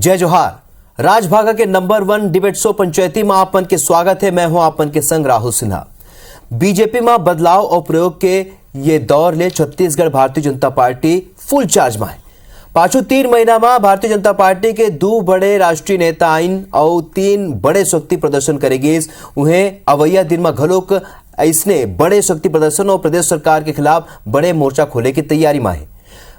जय जोहार। राजभागा के नंबर 1 डिबेट शो पंचायती में आपन के स्वागत है। मैं हूं आपन के संग राहुल सिन्हा। बीजेपी में बदलाव और प्रयोग के ये दौर ले Chhattisgarh Bharatiya Janata party full charge में है। पांचों 3 महीना में भारतीय जनता पार्टी के 2 बड़े राष्ट्रीय नेता आइन और 3 बड़े शक्ति प्रदर्शन करेगी। उन्हें अवैया दिन में घलोक इसने बड़े शक्ति प्रदर्शन और प्रदेश सरकार के खिलाफ बड़े मोर्चा खोले की तैयारी में है।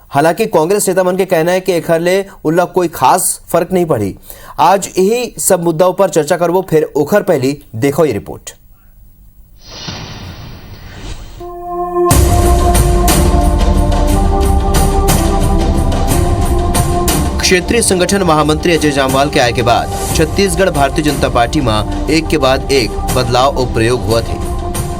हालांकि कांग्रेस नेता मन के कहना है कि एखरले उल्ला कोई खास फर्क नहीं पड़ी। आज यही सब मुद्दाओं पर चर्चा करबो, फिर ओखर पहली देखो ये रिपोर्ट। क्षेत्रीय संगठन महामंत्री अजय जामवाल के आय के बाद छत्तीसगढ़ भारतीय जनता पार्टी में एक के बाद एक बदलाव और प्रयोग हुआ थे।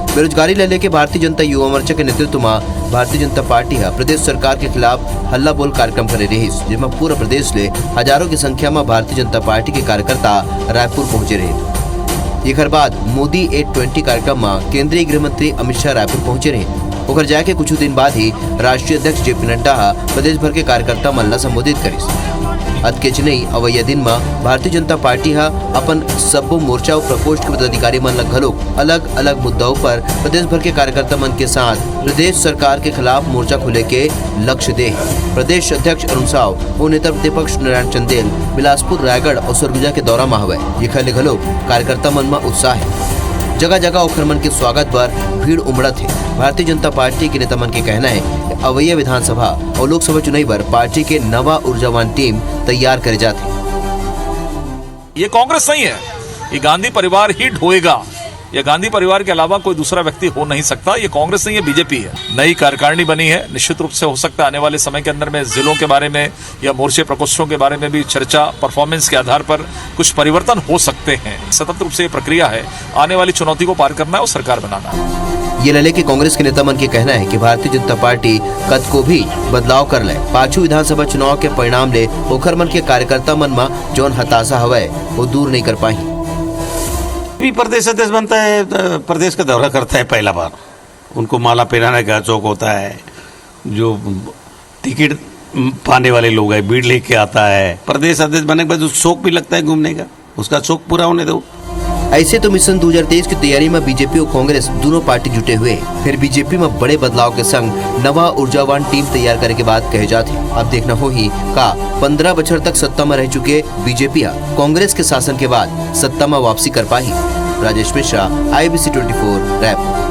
बेरोजगारी ले लेके भारतीय जनता युवा मोर्चा के नेतृत्व में भारतीय जनता पार्टी प्रदेश सरकार के खिलाफ हल्ला बोल कार्यक्रम करे रही, जिसमें पूरा प्रदेश ले हजारों की संख्या में भारतीय जनता पार्टी के कार्यकर्ता रायपुर पहुंचे रहे। एक बाद मोदी 820 कार्यक्रम में केंद्रीय गृह मंत्री अमित शाह रायपुर पहुंचे रहे। ओकर जाके कुछ दिन बाद ही राष्ट्रीय अध्यक्ष जेपी नड्डा प्रदेश भर के कार्यकर्ता मन ला संबोधित करिस। अतकेच नहीं अवैया दिन में भारतीय जनता पार्टी अपन सब्बो मोर्चा और प्रकोष्ठ के पदाधिकारी मन ला घलोक अलग अलग मुद्दाओं पर प्रदेश भर के कार्यकर्ता मन के साथ प्रदेश सरकार के खिलाफ मोर्चा खोले के लक्ष्य दे। प्रदेश अध्यक्ष अरुण साव और नेता प्रतिपक्ष नारायण चंदेल बिलासपुर, रायगढ़ और सरगुजा के दौरा में हुए। ये खले घलोक कार्यकर्ता मन में उत्साह है। जगह जगह ओखर मन के स्वागत पर भीड़ उमड़त है। भारतीय जनता पार्टी के नेता मन के कहना है कि अवैया विधानसभा और लोकसभा चुनाव पर पार्टी के नवा ऊर्जावान टीम तैयार करे जाते। ये कांग्रेस नहीं है, ये गांधी परिवार ही ढोएगा। ये गांधी परिवार के अलावा कोई दूसरा व्यक्ति हो नहीं सकता। ये कांग्रेस नहीं है, बीजेपी है। नई कार्यकारिणी बनी है। निश्चित रूप से हो सकता है आने वाले समय के अंदर में जिलों के बारे में या मोर्चे प्रकोष्ठों के बारे में भी चर्चा, परफॉर्मेंस के आधार पर कुछ परिवर्तन हो सकते हैं। सतत रूप से ये प्रक्रिया है। आने वाली चुनौती को पार करना है और सरकार बनाना है। ये लले के कांग्रेस के नेता मन के कहना है कि भारतीय जनता पार्टी कद को भी बदलाव कर ले। पांचों विधानसभा चुनाव के परिणाम ले ओखर मन के कार्यकर्ता मन में जौन हताशा हवे वो दूर नहीं कर पाई। प्रदेश अध्यक्ष बनता है, प्रदेश का दौरा करता है पहला बार। उनको माला पहनाने का शौक होता है। जो टिकट पाने वाले लोग हैं भीड़ लेके आता है। प्रदेश अध्यक्ष बनने के बाद शौक भी लगता है घूमने का, उसका शौक पूरा होने दो। ऐसे तो मिशन 2023 की तैयारी में बीजेपी और कांग्रेस दोनों पार्टी जुटे हुए। फिर बीजेपी में बड़े बदलाव के संग नवा ऊर्जावान टीम तैयार करने के बाद कहे जाते। अब देखना हो ही का 15 बछर तक सत्ता में रह चुके बीजेपी कांग्रेस के शासन के बाद सत्ता में वापसी कर पाई। राजेश मिश्रा, IBC 24, रायपुर।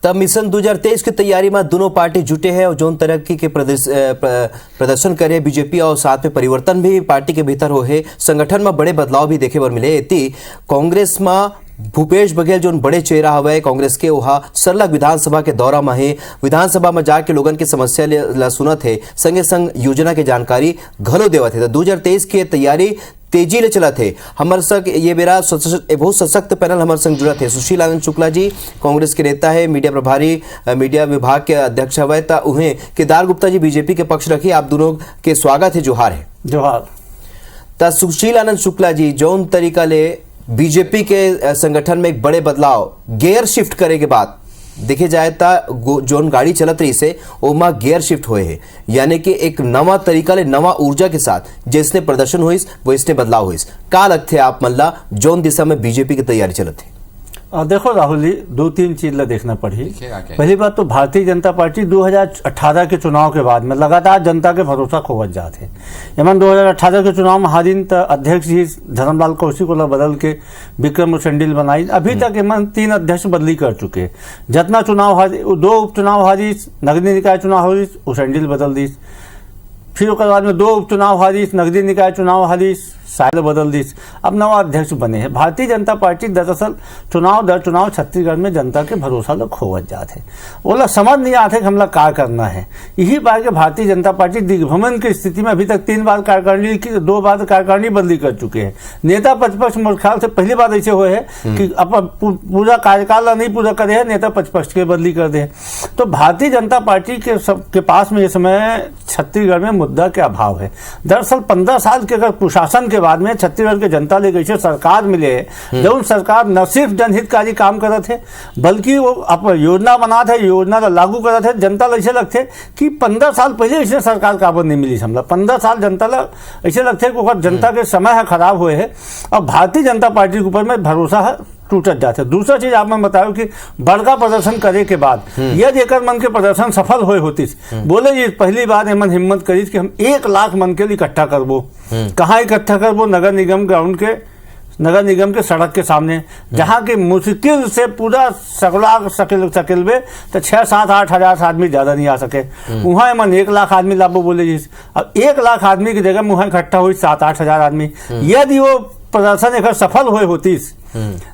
तब मिशन 2023 की तैयारी में दोनों पार्टी जुटे हैं और जोन तरक्की के प्रदर्शन करे बीजेपी और साथ में परिवर्तन भी पार्टी के भीतर हो है। संगठन में बड़े बदलाव भी देखे बर मिले। इति कांग्रेस में भूपेश बघेल जो बड़े चेहरा हवे कांग्रेस के वहा सरलग विधानसभा के दौरा में है। विधानसभा में जाके लोगन की समस्या ला सुनत है, संगे संग योजना के जानकारी घलो देवत है। 2023 की तैयारी तेजी ले चला थे। हमारे संग ये बेरा बहुत सशक्त पैनल हमारे संग जुड़ा थे। सुशील आनंद शुक्ला जी कांग्रेस के नेता है, मीडिया प्रभारी, मीडिया विभाग के अध्यक्ष हवे। उन्हें केदार गुप्ता जी बीजेपी के पक्ष रखी। आप दोनों के स्वागत है। जोहार है। जोहार। सुशील आनंद शुक्ला जी, जौन तरीका ले बीजेपी के संगठन में एक बड़े बदलाव गियर शिफ्ट करे के बाद देखे जाए तो जोन गाड़ी चलत रही से ओमा गियर शिफ्ट हुए है, यानी कि एक नवा तरीका ले नवा ऊर्जा के साथ जिसने प्रदर्शन हुई वो इसने बदलाव हुई। का लगते आप मल्ला जोन दिशा में बीजेपी की तैयारी चलत है? देखो राहुल जी, 2-3 चीज ला देखना पड़ी। पहली बात तो भारतीय जनता पार्टी 2018 के चुनाव के बाद में लगातार जनता के भरोसा खोवत जाते। यमन 2018 के चुनाव में हारिन अध्यक्ष जी धर्मलाल कौशिक को बदल के विक्रम उसेंडिल बनाई। अभी तक यमन 3 अध्यक्ष बदली कर चुके। जितना चुनाव हारी, 2 उपचुनाव हारी, नगरीय निकाय चुनाव हारी, उसेंडिल बदल दी। फिर बाद में 2 उपचुनाव हारी, नगरीय निकाय चुनाव हारी, शायद बदल दी। अब नवा अध्यक्ष बने हैं। भारतीय जनता पार्टी दरअसल चुनाव दर चुनाव छत्तीसगढ़ में जनता के भरोसा लोग खोवत जाते। वो लोग समझ नहीं आते कि हमला क्या करना है। यही बात कि भारतीय जनता पार्टी दिग्भ्रमण की स्थिति में अभी तक 3 बार कार्यकारिणी की 2 बार कार्यकारिणी बदली कर चुके हैं। नेता प्रतिपक्ष मेरे ख्याल से पहली बार ऐसे हुए है कि अब पूरा कार्यकाल नहीं पूरा करे है, नेता प्रतिपक्ष के बदली कर दे। तो भारतीय जनता पार्टी के पास में इस समय छत्तीसगढ़ में मुद्दा के अभाव है। दरअसल 15 साल के अगर कुशासन के बाद में छत्तीसगढ़ के जनता ले कैसे सरकार मिले, जब सरकार न सिर्फ जनहितकारी काम करत है बल्कि वो योजना बना थे, योजना लागू करत है। जनता ऐसे लगते कि 15 साल पहले ऐसे सरकार काबर नहीं मिली हमला। 15 साल जनता ला ऐसे लगते कि जनता के समय है खराब हुए है और भारतीय जनता पार्टी के ऊपर में भरोसा है टूटत जाते। दूसरा चीज आप मैं बताऊं कि बड़का प्रदर्शन करे के बाद यदि एकर मन के प्रदर्शन सफल होए होती, बोले जी पहली बार एमन हिम्मत करी कि हम 1 लाख मन के लिए इकट्ठा करबो। कहाँ इकट्ठा करबो? नगर निगम ग्राउंड के, नगर निगम के सड़क के सामने, जहाँ के मुश्किल से पूरा सकलबे तो 6-7-8 हजार आदमी ज्यादा नहीं आ सके। वहाँ मन 1 लाख आदमी लाभो बोले जी। अब 1 लाख आदमी की जगह वहाँ इकट्ठा हुई 7-8 हजार आदमी। यदि वो प्रदर्शन एक सफल हुए होती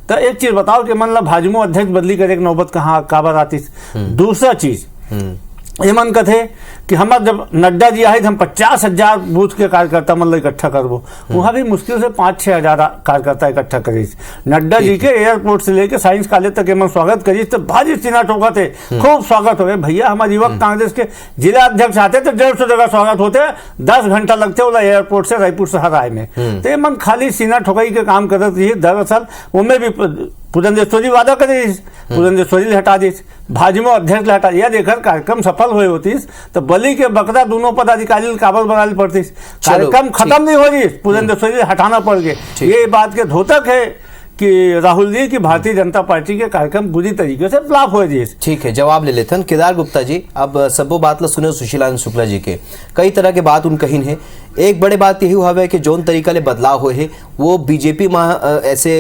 तो एक चीज बताओ कि मतलब भाजपा अध्यक्ष बदली करे नौबत कहाँ काबर आती। दूसरा चीज ये मन कथे कि हमारे जब नड्डा जी आए हम 50,000 बूथ के कार्यकर्ता मतलब इकट्ठा करबो, वहां भी मुश्किल से 5-6 हजार कार्यकर्ता इकट्ठा करी। नड्डा जी के एयरपोर्ट से लेके साइंस कॉलेज तक एमन स्वागत करी तो भारी सीना ठोका थे, खूब स्वागत हो गए। भैया हमारे युवक कांग्रेस के जिला अध्यक्ष आते तो 150 जगह स्वागत होते, 10 घंटा लगते बोला एयरपोर्ट से रायपुर शहर आए में। तो ये मन खाली सीना ठोकाई के काम करत रही। दरअसल उनमें भी पुरंदेश्वरी वादा करे, पुरंदेश्वरी हटा दी, भाजपा अध्यक्ष हटा दिया। देखकर कार्यक्रम सफल हुए होती तो बलि के बकरा दोनों पदाधिकारी काबल बनानी पड़ती। कार्यक्रम खत्म नहीं हो रही, पुरंदेश्वरी हटाना पड़ गए। ये बात के धोतक है कि राहुल जी की भारतीय जनता पार्टी के कार्यक्रम बुरी तरीके से फ्लॉप हो रही है। ठीक है, जवाब ले लेते हैं केदार गुप्ता जी। अब सबो बात ला सुने सुशीलानंद शुक्ला जी के कई तरह के बात उन कही है। एक बड़े बात यही हुआ है कि जोन तरीका ले बदलाव हुए है वो बीजेपी में ऐसे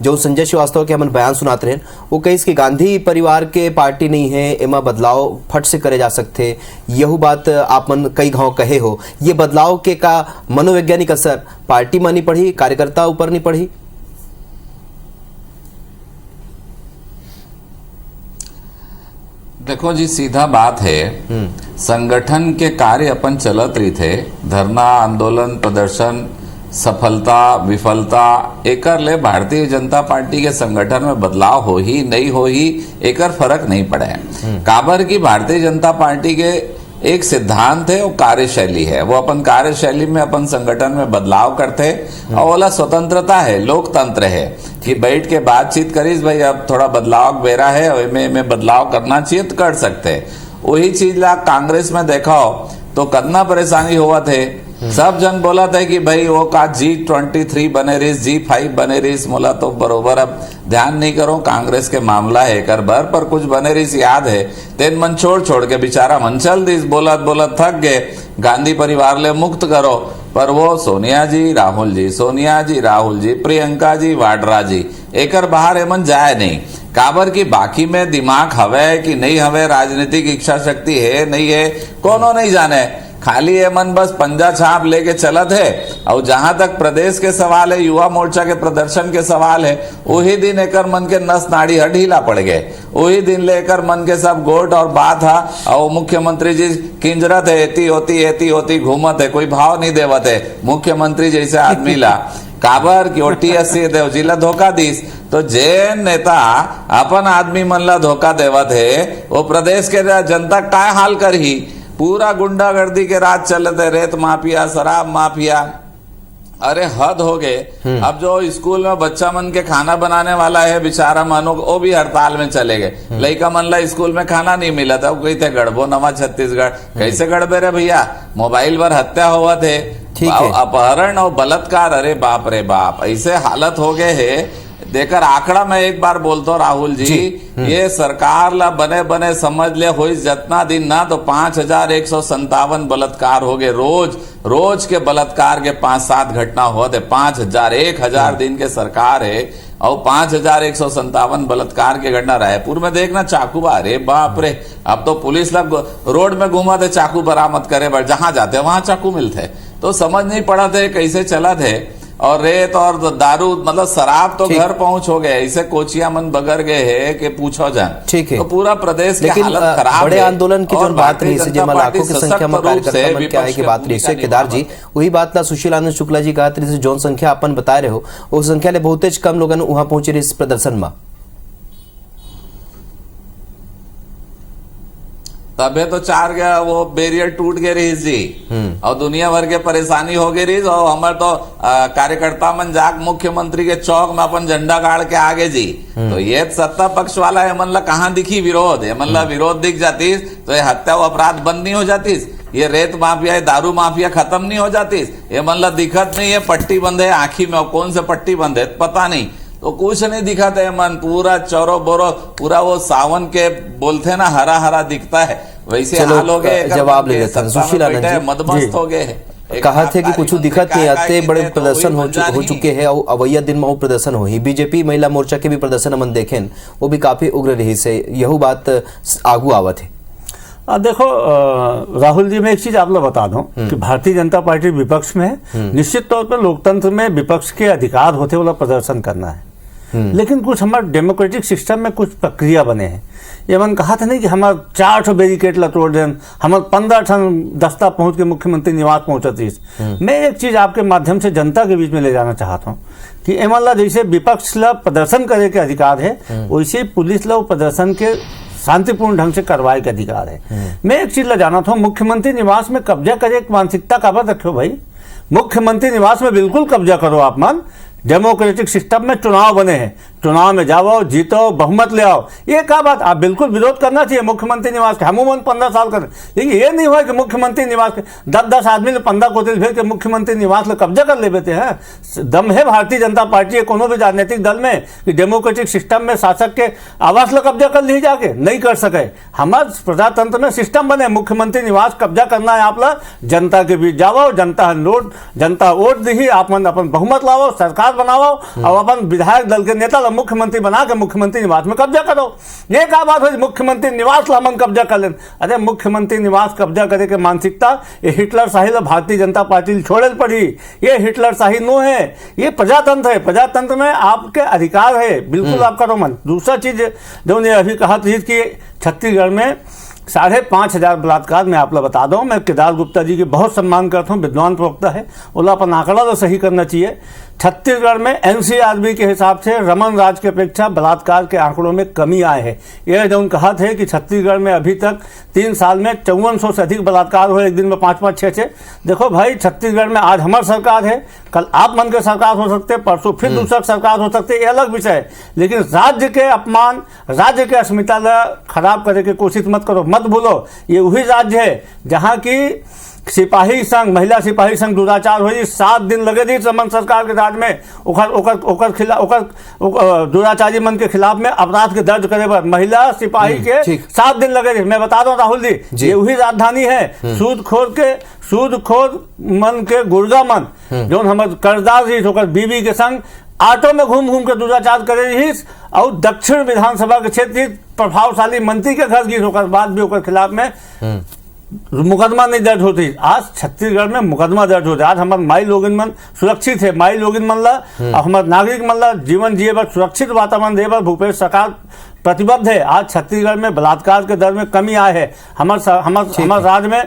जो संजय श्रीवास्तव के हम बयान सुनाते रहे वो कही कि गांधी परिवार के पार्टी नहीं है, एमा बदलाव फट से करे जा सकते। यही बात आप मन कई गाँव कहे हो। ये बदलाव के का मनोवैज्ञानिक असर पार्टी में नहीं पड़ी, कार्यकर्ता ऊपर नहीं पड़ी? देखो जी, सीधा बात है, संगठन के कार्य अपन चलत रही थे, धरना आंदोलन प्रदर्शन सफलता विफलता एकर ले भारतीय जनता पार्टी के संगठन में बदलाव हो ही नहीं हो ही एकर फर्क नहीं पड़े। काबर की भारतीय जनता पार्टी के एक सिद्धांत है, वो कार्यशैली है। वो अपन कार्यशैली में अपन संगठन में बदलाव करते और वाला स्वतंत्रता है, लोकतंत्र है कि बैठ के बातचीत करीस भाई अब थोड़ा बदलाव बेरा है और में बदलाव करना चाहिए तो कर सकते। वही चीज ला कांग्रेस में देखा तो कितना परेशानी हुआ थे। सब जन बोला था कि भाई वो का G23 बने रही, G5 बने रही, मोला तो बरोबर अब ध्यान नहीं करो कांग्रेस के मामला है कर भर पर कुछ बने रही याद है। तेन मन छोड़ के बेचारा मन चल दी, बोलत थक गए गांधी परिवार ले मुक्त करो। पर वो सोनिया जी राहुल जी, सोनिया जी राहुल जी, प्रियंका जी वाड्रा जी एकर बाहर एमन जाए नहीं। काबर की बाकी में दिमाग हवे कि नहीं हवे, राजनीतिक इच्छा शक्ति है नहीं है, कोनो नहीं जाने। खाली ये मन बस पंजा छाप लेके चलत है। और जहां तक प्रदेश के सवाल है, युवा मोर्चा के प्रदर्शन के सवाल है, वही दिन एकर मन के नस नाड़ी ढीला पड़ गए। वही दिन लेकर मन के सब गोट और बात है और मुख्यमंत्री जी किंजरत है, एती होती घूमत है, कोई भाव नहीं देवत है मुख्यमंत्री जैसे आदमी ला। काबर की OTSC देव जिला धोखा दीस तो जे नेता अपन आदमी मन ला धोखा देवत है वो प्रदेश के जनता का हाल कर ही। पूरा गुंडागर्दी के राज चलते, रेत माफिया, शराब माफिया, अरे हद हो गए। अब जो स्कूल में बच्चा मन के खाना बनाने वाला है बेचारा मानो वो भी हड़ताल में चले गए। लड़का मन ला स्कूल में खाना नहीं मिला था, वो कहते गढ़बो नवा छत्तीसगढ़ कैसे गढ़बे रे भैया, मोबाइल पर हत्या हुआ थे, अपहरण और बलात्कार, अरे बाप रे बाप ऐसे हालत हो गए है। देकर आंकड़ा में एक बार बोलता राहुल जी ये सरकार ला बने बने समझ ले हो जितना दिन ना तो 5,157 बलात्कार हो गए। रोज के बलात्कार के 5-7 घटना होते। 1,000 दिन के सरकार है और 5,157 बलात्कार के घटना रायपुर में देखना चाकू, अरे बाप रे। अब तो पुलिस लोग रोड में घुमा थे चाकू बरामद करे, बट जहां जाते वहां चाकू मिलते। तो समझ नहीं पड़ा थे कैसे चला थे। और रेत और दारू मतलब शराब तो घर पहुंच हो गए, ऐसे कोचिया मन बगर गए है कि पूछो जान। ठीक है, तो पूरा प्रदेश की हालत खराब बड़े आंदोलन की जो बात रही है लाखों की संख्या में कार्यकर्ता मन क्या है की बात रही है केदार जी, वही बात ला सुशीलानंद शुक्ला जी कहा थी जोन संख्या अपन बता रहे हो उस संख्या ले बहुत कम लोगन वहां पहुंचे इस प्रदर्शन में। तबे तो चार गया वो बैरियर टूट गए रही जी और दुनिया भर के परेशानी हो गई रही और हमारे तो कार्यकर्ता मन जाक मुख्यमंत्री के चौक में अपन झंडा गाड़ के आगे जी। तो ये सत्ता पक्ष वाला है मतलब कहाँ दिखी विरोध है मतलब विरोध दिख जाती तो ये हत्या व अपराध बंद नहीं हो जाती, ये रेत माफिया दारू माफिया खत्म नहीं हो जाती, ये मतलब दिक्कत नहीं है पट्टी बंद है आंखी में, कौन से पट्टी बंद है पता नहीं, तो कुछ नहीं दिखाता है मन पूरा चौरो बोरो पूरा वो सावन के बोलते हैं ना हरा हरा दिखता है वैसे हाल हो गए। जवाब ले लेते हैं सुशील आनंद जी, मदमस्त हो गए कहा थे कि कुछ दिक्कत नहीं आते बड़े प्रदर्शन हो चुके हैं और अवैया दिन में वो प्रदर्शन हो ही बीजेपी महिला मोर्चा के भी प्रदर्शन मन देखें वो भी काफी उग्र रही से यही बात आगू आवत है। देखो राहुल जी, मैं एक चीज आप लोग बता दूं कि भारतीय जनता पार्टी विपक्ष में है। निश्चित तौर पर लोकतंत्र में विपक्ष के अधिकार होते वाला प्रदर्शन करना है, लेकिन कुछ हमारे डेमोक्रेटिक सिस्टम में कुछ प्रक्रिया बने हैं। ये मन कहा था नहीं कि हमारे 4 बैरिकेड ला तोड़ दें, हमारे 15 टन दस्ता पहुंच के मुख्यमंत्री निवास पहुंचती। मैं एक चीज आपके माध्यम से जनता के बीच में ले जाना चाहता हूँ कि एमएलए जैसे विपक्ष ला प्रदर्शन करे के अधिकार है वैसे पुलिस ला प्रदर्शन के शांतिपूर्ण ढंग से कार्रवाई का अधिकार है। मैं एक चीज ला जाना था, मुख्यमंत्री निवास में कब्जा करे एक मानसिकता का बात रखो भाई, मुख्यमंत्री निवास में बिल्कुल कब्जा करो आप मन, डेमोक्रेटिक सिस्टम में चुनाव बने हैं, चुनाव में जाओ जीतो बहुमत ले आओ, ये क्या बात, आप बिल्कुल विरोध करना चाहिए मुख्यमंत्री निवास के, हम 15 साल कर, लेकिन ये नहीं हुआ कि मुख्यमंत्री निवास के 10-10 आदमी ने 15 कोतिल भेज के मुख्यमंत्री निवास में कब्जा कर ले बेते हैं। दम है भारतीय जनता पार्टी के कोनो भी राजनीतिक दल में कि डेमोक्रेटिक सिस्टम में शासक के आवास ला कब्जा कर ली जाके, नहीं कर सके। हमारे प्रजातंत्र में सिस्टम बने, मुख्यमंत्री निवास कब्जा करना है आप ला, जनता के बीच जाओ, जनता वोट दी, आप अपन बहुमत लाओ, सरकार बनाओ और अपन विधायक दल के नेता मुख्यमंत्री बना के मुख्यमंत्री निवास में कब्जा करो। ये क्या बात है मुख्यमंत्री निवास ला मन कब्जा कर लें? अरे मुख्यमंत्री निवास कब्जा करे के मानसिकता ये हिटलर शाही भारतीय जनता पार्टी छोड़े पड़ी, ये हिटलर शाही नो है, ये प्रजातंत्र है, प्रजातंत्र में आपके अधिकार है, बिल्कुल आप करो मन। दूसरा चीज जो ने अभी कहा थी कि छत्तीसगढ़ में 5,500 बलात्कार, मैं आप लोग बता दूं, मैं केदार गुप्ता जी की बहुत सम्मान करता हूं, विद्वान प्रवक्ता है, उला अपन आंकड़ा तो सही करना चाहिए। छत्तीसगढ़ में एनसीआरबी के हिसाब से रमन राज की अपेक्षा बलात्कार के आंकड़ों में कमी आए है। यह जो कहा थे कि छत्तीसगढ़ में अभी तक 3 साल में 5400 से अधिक बलात्कार हुए, एक दिन में 5-5, 6-6। देखो भाई, छत्तीसगढ़ में आज हमारी सरकार है, कल आप मन के सरकार हो सकते, परसों फिर दूसरा सरकार हो सकते, ये अलग विषय है, लेकिन राज्य के अपमान, राज्य के अस्मिता खराब करे की कोशिश मत करो। मत भूलो, ये वही राज्य है जहां की सिपाही संघ, महिला सिपाही संघ दुराचार हुई, 7 दिन लगे थे रमन सरकार के राज में दुराचारी मन के खिलाफ में अपराध के दर्ज करे पर महिला सिपाही के 7 दिन लगे थे। मैं बता रहा हूँ राहुल जी, ये वही राजधानी है। सूदखोर मन के गुर्गा मन जो हम कर्जदार रही होकर बीवी के संग ऑटो में घूम घूम के दुराचार करे रही और दक्षिण विधानसभा के क्षेत्र प्रभावशाली मंत्री के घर गिर होकर बाद भी होकर खिलाफ में मुकदमा नहीं दर्ज होती। आज छत्तीसगढ़ में मुकदमा दर्ज होता है। आज हमारे माई लोगिन मन सुरक्षित है, माई लोगिन मन ला हमारे नागरिक मन ला जीवन जिए पर सुरक्षित वातावरण दे पर भूपेश सरकार प्रतिबद्ध है। आज छत्तीसगढ़ में बलात्कार के दर में कमी आए है, हमारे राज्य में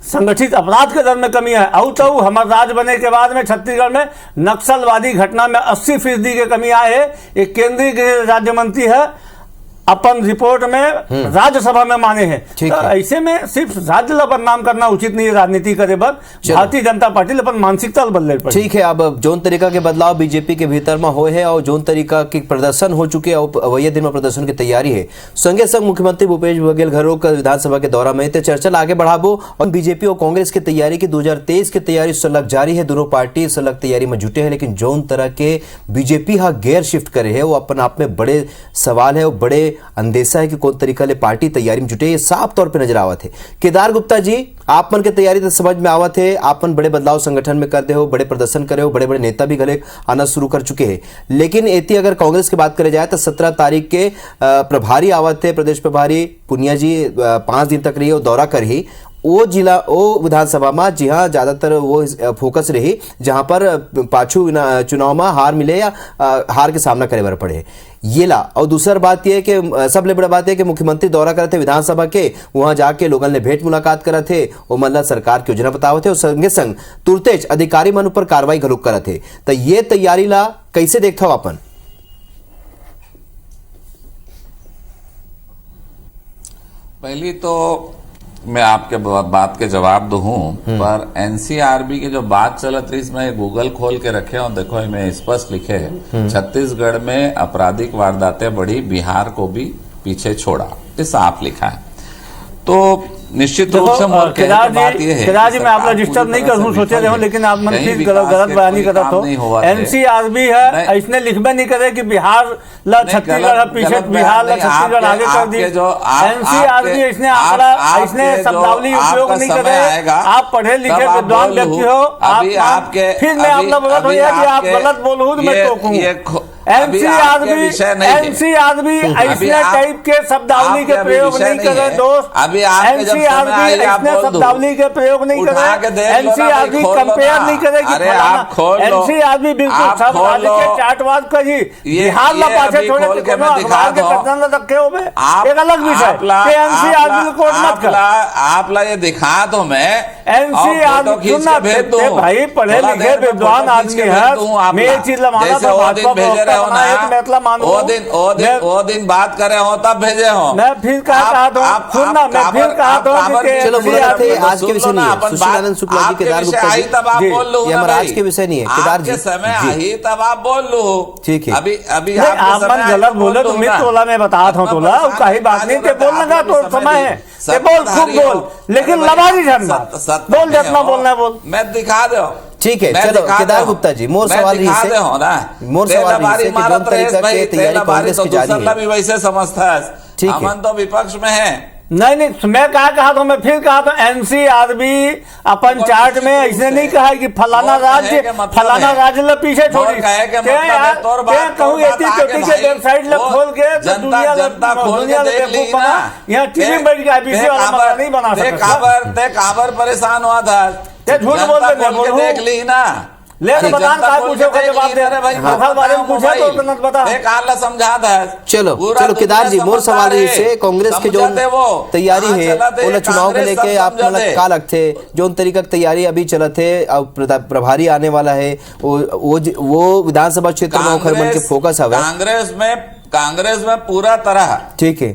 संगठित अपराध के दर में कमी है। तो हमारे राज्य बने के बाद में छत्तीसगढ़ में नक्सलवादी घटना में 80% की कमी आए है। एक केंद्रीय गृह राज्य मंत्री है, अपन रिपोर्ट में राज्यसभा में माने हैं। तो ऐसे में सिर्फ राज्य ला बदनाम करना उचित नहीं है राजनीति करे पर। भारतीय जनता पार्टी अपन मानसिकता बदले पर। ठीक है, अब जोन तरीका के बदलाव बीजेपी के भीतर में हो है और जोन तरीका के प्रदर्शन हो चुके हैं, अवैया दिन में प्रदर्शन की तैयारी है, संगे संग मुख्यमंत्री भूपेश बघेल घरों का विधानसभा के दौरा में चर्चा आगे बढ़ाबो और बीजेपी और कांग्रेस की तैयारी की 2023 की तैयारी सलग जारी है। दोनों पार्टी सलग तैयारी में जुटे हैं, लेकिन जोन तरह के बीजेपी गेयर शिफ्ट करे है वो अपन आप में बड़े सवाल है और बड़े अंदेशा है कि कौन तरीका ले पार्टी तैयारी में जुटे, ये साफ तौर पे नजर आवत है। केदार गुप्ता जी, आप मन के तैयारी तो समझ में आवत है, आप मन बड़े बदलाव संगठन में करते हो, बड़े प्रदर्शन करे हो, बड़े बड़े नेता भी गले आना शुरू कर चुके हैं, लेकिन एती अगर कांग्रेस की बात करे जाए तो 17 तारीख के प्रभारी आवत है, प्रदेश प्रभारी पुनिया जी 5 दिन तक रही और दौरा कर ही वो जिला वो विधानसभा में जी हाँ ज्यादातर वो फोकस रही जहां पर पाछू चुनाव में हार मिले या हार के सामना करे बर पड़े ये ला। और दूसरा बात यह कि सबले बड़ा बात है कि मुख्यमंत्री दौरा करे थे विधानसभा के, वहां जाके लोगों ने भेंट मुलाकात करे थे और मतलब सरकार की योजना बतावे थे और संगे संग तुरतेज अधिकारी मन पर कार्रवाई घलुक करे थे। तो ये तैयारी ला कैसे देखता हो अपन? पहली तो मैं आपके बात के जवाब दूं, पर एनसीआरबी की जो बात चलत रही, इसमें गूगल खोल के रखे और देखो इसमें स्पष्ट लिखे है छत्तीसगढ़ में आपराधिक वारदातें बढ़ी, बिहार को भी पीछे छोड़ा, ये साफ लिखा है। तो निश्चित रूप से केदार जी मैं आप डिस्टर्ब नहीं करूँ सोचे रहे हो, लेकिन आप मन प्लीज गलत बयानी करत हो। एनसीआरबी है इसने लिखबे नहीं करे कि बिहार ला छत्तीसगढ़ पीछे, बिहार ला छत्तीसगढ़ आगे कर दी। एनसीआरबी इसने आंकड़ा, इसने शब्दावली उपयोग नहीं करे। आप पढ़े लिखे विद्वान व्यक्ति हो, आप फिर मैं आप बोलत हो कि आप गलत बोलूँ तो मैं टोकूं। एनसीआरबी ऐसे टाइप के शब्दावली के प्रयोग नहीं करे दोस्त। एनसीआरबी ऐसे शब्दावली के प्रयोग नहीं करे। एनसीआरबी कंपेयर नहीं करे कि एनसीआरबी बिल्कुल सब राज्य के चार्टवाद का ही बिहार ला पाछे छोड़े के कोनो अखबार के कथन न रखे हो में एक अलग विषय कि एनसीआरबी को कोट मत कर। आप ला ये दिखा दो मैं एनसीआरबी सुनना भाई पढ़े लिखे विद्वान आदमी है, मैं चीज लमाना तो भाजपा वो दिन बात करे हो तब भेजे हो। मैं फिर कहा सुनना, मैं फिर कहा चलो मुलाकातें आज के विषय नहीं है। सुशील आनंद शुक्ला जी, केदार गुप्ता जी, तब आप बोल लो, ये हमारा आज के विषय नहीं है। केदार जी समय आई तब आप बोल लो, ठीक है। अभी आप मन गलत बोले तो मैं तोला में बता था तोला कहीं बात नहीं थे, बोलने का तो समय है, बोल खूब बोल, लेकिन लबारी बोल जितना बोलना है बोल, मैं दिखा दो। ठीक है चलो केदार गुप्ता जी, मोर सवाल रही से मोर सवाल रही से कि दोनों तरीका के तैयारी कांग्रेस की जारी है। भी वैसे समझता है, ठीक है, हम तो विपक्ष में है। नहीं मैं कहा तो मैं फिर कहा तो एनसीआरबी अपन चार्ट में ऐसे नहीं कहा कि फलाना राज्य ला पीछे छोड़ी कहूँ के वेबसाइट ला खोल के जनता खोल के देख ली ना, यहाँ टीवी बैठ के आईपीसी वाला नहीं बना सकता। काबर परेशान हुआ था, झूठ बोलते देख ली ना, ले बतान का पूछो का जवाब दे रहे भाई, मुखल बारे में पूछा तो उतना बता एक आला समझा था। चलो केदार जी, मोर सवाल रही से कांग्रेस के जो तैयारी है वो चुनाव को लेके आप मतलब का लगते जो तरीका की तैयारी अभी चलत है, प्रभारी आने वाला है, वो विधानसभा क्षेत्र में खरबन के फोकस है कांग्रेस में पूरा तरह, ठीक है,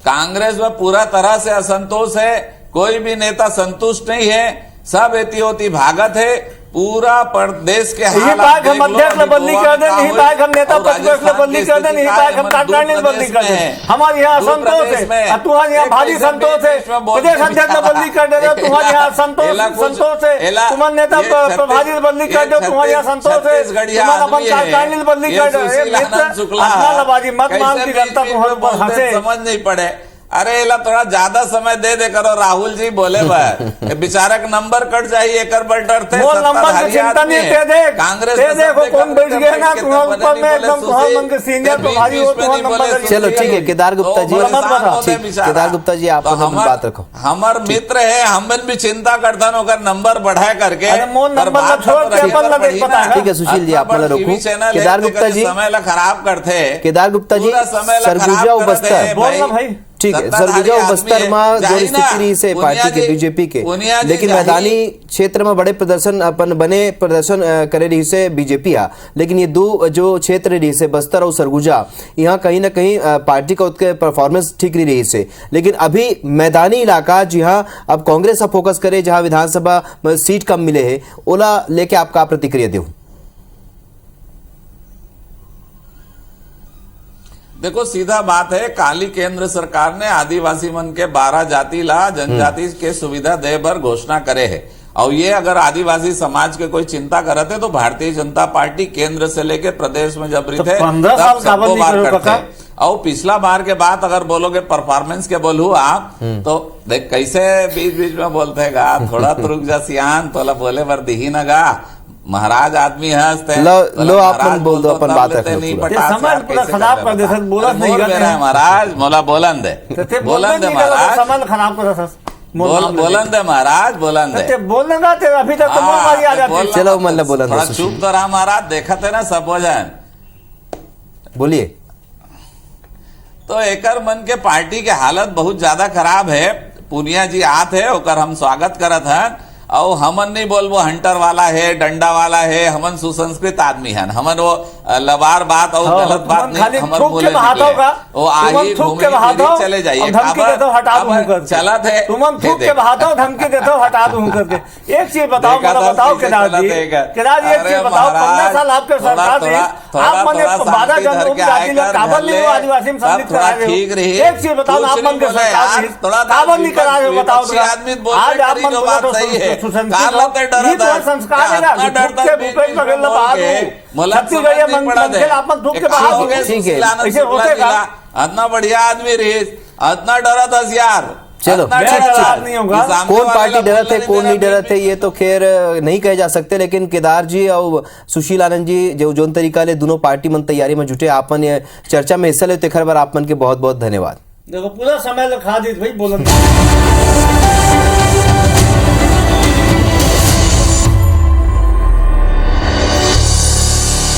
कांग्रेस में पूरा तरह से असंतोष है, कोई भी नेता संतुष्ट नहीं है, सब एती होती भागत है, पूरा प्रदेश के हालात हम अध्यक्ष में बदली कर दे, नहीं पाए हम नेता प्रतिपक्ष में बदली कर दे, नहीं पाए हम कार्यकारिणी में बदली कर दे, हमारे यहाँ संतोष है, तुम्हारे यहाँ भारी संतोष है, प्रदेश अध्यक्ष में बदली कर दे, तुम्हारे यहाँ संतोष है, तुम्हारे नेता प्रभारी में बदली कर दो, तुम्हारे यहाँ संतोष है, तुम्हारे अपन कार्यकारिणी में बदली कर दो, अपना लबाजी मत मान की जनता तुम्हारे ऊपर हंसे, समझ नहीं पड़े। अरे इला थोड़ा ज्यादा समय दे करो, राहुल जी बोले भाई बेचारक नंबर कट जाइए एक डर थे, वो नंबर की चिंता नहीं दे दे, कांग्रेस देखो कौन बैठ गया ना तुम्हारे ऊपर में एकदम तुम्हारे मन के सीनियर प्रभारी हो तुम्हारा नंबर। चलो ठीक है केदार गुप्ता जी, केदार गुप्ता जी आप बात रखो, हमार मित्र है, हम भी चिंता करता नंबर बढ़ाया करके, ठीक है सुशील जी आप मतलब रोको। केदार गुप्ता जी समय खराब करते, केदार गुप्ता जी सरगुजा बस्तर बोलना भाई, ठीक है, सरगुजा बस्तर में जो स्थिति रही से पार्टी के बीजेपी के, लेकिन मैदानी क्षेत्र में बड़े प्रदर्शन करे रही से बीजेपी आ, लेकिन ये दो जो क्षेत्र रही से बस्तर और सरगुजा, यहाँ कहीं ना कहीं पार्टी का उसके परफॉर्मेंस ठीक नहीं रही से, लेकिन अभी मैदानी इलाका जहाँ अब कांग्रेस का फोकस करे, जहाँ विधानसभा सीट कम मिले है, ओला लेके आपका प्रतिक्रिया दो। देखो सीधा बात है, काली केंद्र सरकार ने आदिवासी मन के 12 जाति ला जनजाति के सुविधा दे बर घोषणा करे है, और ये अगर आदिवासी समाज के कोई चिंता करते तो भारतीय जनता पार्टी केंद्र से लेके प्रदेश में जब थे 15 साल सबको बार करते। और पिछला बार के बाद अगर बोलोगे परफॉर्मेंस के बोलू आप तो देख कैसे बीच बीच में बोलते गा, थोड़ा तो रुक जा सियान, तो बोले बर दिही न गा, महाराज आदमी हंसते लो आप बोल दो अपन बात नहीं समाज पूरा खराब कर दे सर, बोला नहीं कर महाराज, मोला बोलन दे महाराज, समाज खराब कर बोलन दे महाराज, बोलन दे बोलने ना तेरा अभी तक तो मारी आ जाती है। चलो मतलब बोलन थोड़ा चुप तो रहा महाराज, देखा थे ना सब हो जाए, बोलिए। तो एकर मन के पार्टी के हालत बहुत ज्यादा खराब है, पूनिया जी आत है ओकर हम स्वागत करत हैं, और हमन नहीं बोलबो हंटर वाला है, डंडा वाला है, हमन सुसंस्कृत आदमी हैं, हमन वो लबार बात और गलत बात नहीं हमर बोले वो आई घूमे फिरे चले जाइए चला थे तुम थूक के बहाता धमकी देते हो हटा दूं करके। एक चीज बताओ, बताओ केदार जी, केदार जी एक चीज बताओ, 15 साल आपके सरकार थी, आप मैंने बाधा जनजाति लोग काबल नहीं आदिवासी में सम्मिलित करा रहे हो। एक चीज बताओ, आप मन के सरकार काबल नहीं करा रहे हो, बताओ आज आप मन बोला संस्कार भूपेश बघेल इतना बढ़िया आदमी रही, इतना डरा था यार। चलो कौन पार्टी डरत है कौन नहीं डरत है ये तो खैर नहीं कहे जा सकते, लेकिन केदार जी और सुशील आनंद जी जो जोन तरीका ले दोनों पार्टी मन तैयारी में जुटे, आपन ये चर्चा में हिस्सा ले तेखर बार आपन के बहुत बहुत धन्यवाद। देखो पूरा समय खा दी भाई बोलन।